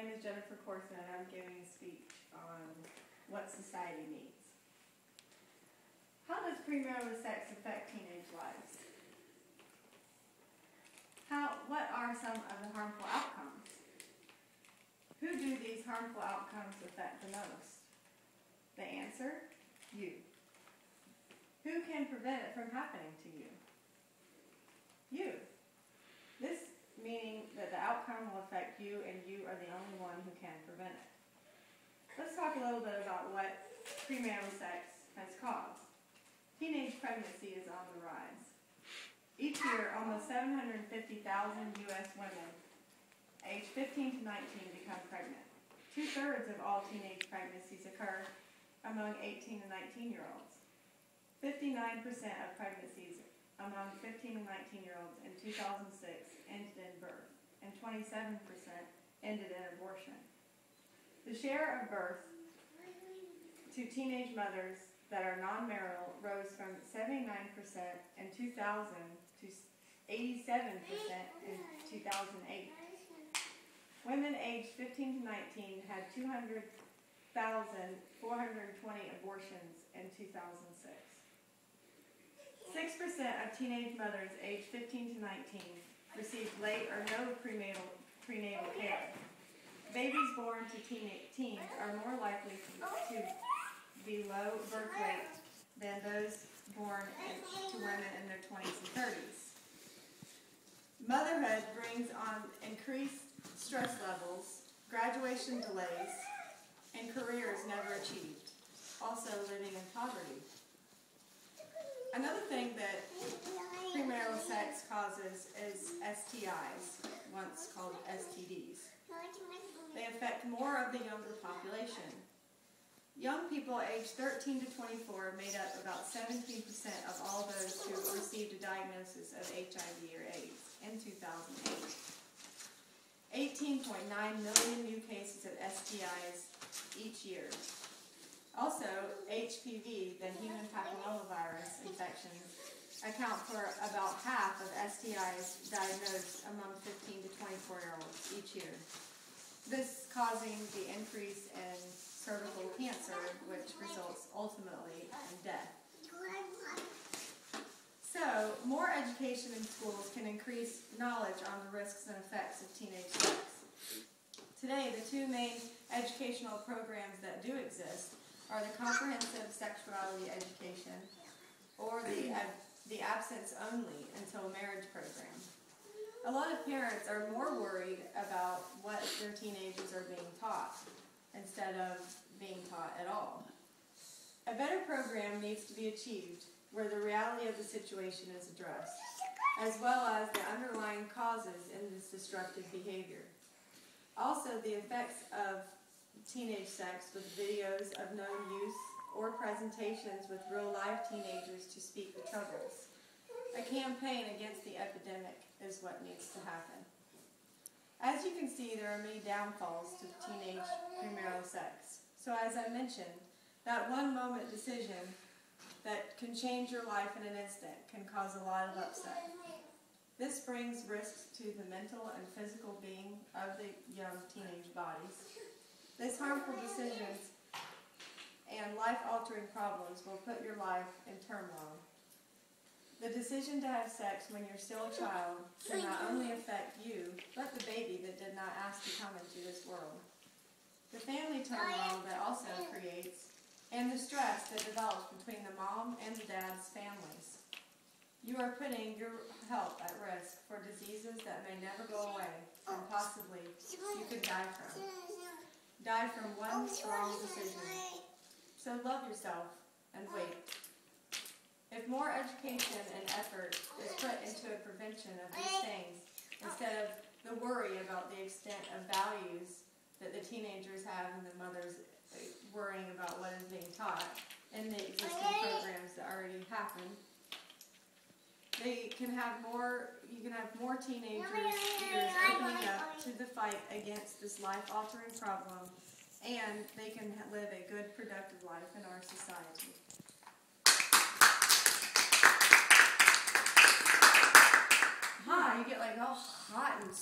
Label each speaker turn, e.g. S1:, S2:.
S1: name is Jennifer Corson, and I'm giving a speech on what society needs. How does premarital sex affect teenage lives? What are some of the harmful outcomes? Who do these harmful outcomes affect the most? The answer, you. Who can prevent it from happening to you? You. This meaning that the outcome will affect you, and you are the only one who can prevent it. Let's talk a little bit about what premarital sex has caused. Teenage pregnancy is on the rise. Each year, almost 750,000 U.S. women aged 15 to 19 become pregnant. 2/3 of all teenage pregnancies occur among 18 and 19-year-olds. 59% of pregnancies among 15 and 19-year-olds in 2006 ended in birth, and 27% ended in abortion. The share of birth to teenage mothers that are non-marital rose from 79% in 2000 to 87% in 2008. Women aged 15 to 19 had 200,420 abortions in 2006. 6% of teenage mothers aged 15 to 19 received late or no prenatal care. Babies born to teens are more likely to be low birth weight than those born to women in their 20s and 30s. Motherhood brings on increased stress levels, graduation delays, and careers never achieved. Also living in poverty. Another thing that premarital sex causes is STIs, once called STDs. They affect more of the younger population. Young people aged 13 to 24 made up about 17% of all those who received a diagnosis of HIV or AIDS in 2008. 18.9 million new cases of STIs each year. Also, HPV, the human papillomavirus infections, account for about half of STIs diagnosed among 15 to 24-year-olds each year. This causing the increase in cervical cancer, which results ultimately in death. So, more education in schools can increase knowledge on the risks and effects of teenage sex. Today, the two main educational programs that do exist are the comprehensive sexuality education or the absence only until marriage program. A lot of parents are more worried about what their teenagers are being taught instead of being taught at all. A better program needs to be achieved where the reality of the situation is addressed, as well as the underlying causes in this destructive behavior. Also, the effects of teenage sex with videos of known use or presentations with real-life teenagers to speak the troubles. A campaign against the epidemic is what needs to happen. As you can see, there are many downfalls to teenage premarital sex. So as I mentioned, that one-moment decision that can change your life in an instant can cause a lot of upset. This brings risks to the mental and physical being of the young teenage bodies. This harmful decisions and life-altering problems will put your life in turmoil. The decision to have sex when you're still a child can not only affect you, but the baby that did not ask to come into this world. The family turmoil that also creates, and the stress that develops between the mom and the dad's families. You are putting your health at risk for diseases that may never go away, and possibly you could die from. Die from one wrong decision. So love yourself and wait. If more education and effort is put into a prevention of these things, instead of the worry about the extent of values that the teenagers have and the mothers worrying about what is being taught in the existing programs that already happen, you can have more teenagers opening up to the fight against this life-altering problem, and they can live a good, productive life in our society. You get like all hot and